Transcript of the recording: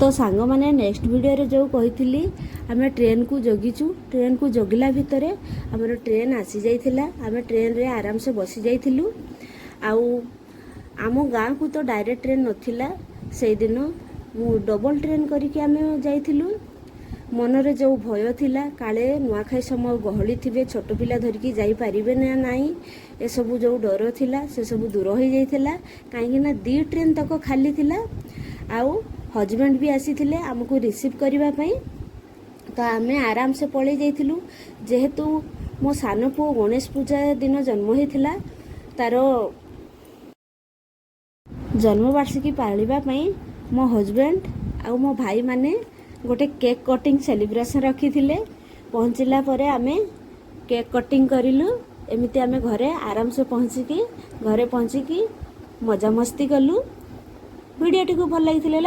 तो सांग मैंने नेक्स्ट वीडियो रे जो कही आम ट्रेन को जगिचु ट्रेन को जगिला भितर आमर ट्रेन आसी जाइथिला आम ट्रेन रे आराम से बसी जाइथिलु आउ आम गाँ को तो डायरेक्ट ट्रेन नथिला से दिन मु डबल ट्रेन करके आम जाइथिलु मनरे जो भय थिला काले नुआखाई समय गहली थिबे छोट पिला धरिकी जाई पारिबे ना नाही ए सब जो डर थिला से सब दूर हो जाइथिला काहेकि ना दी ट्रेन तक खाली थिला आउ हजबैंड भी आसी थिले हमको रिसीव करबा पई तो आमे आराम से पळे जाइथिलु जेहेतु मो सान पु गणेश पूजा दिन जन्म होइथिला तार जन्मवार्षिकी पालिबा पई मो हजबैंड आउ मो भाई माने गोटे केक कटिंग सेलिब्रेशन रखी थिले पहुँचला परे आमे केक कटिंग करिलु एमिति आमे घरे आराम से पहुँची की मजा मस्ती कलु वीडियो टी को भल लागिथिले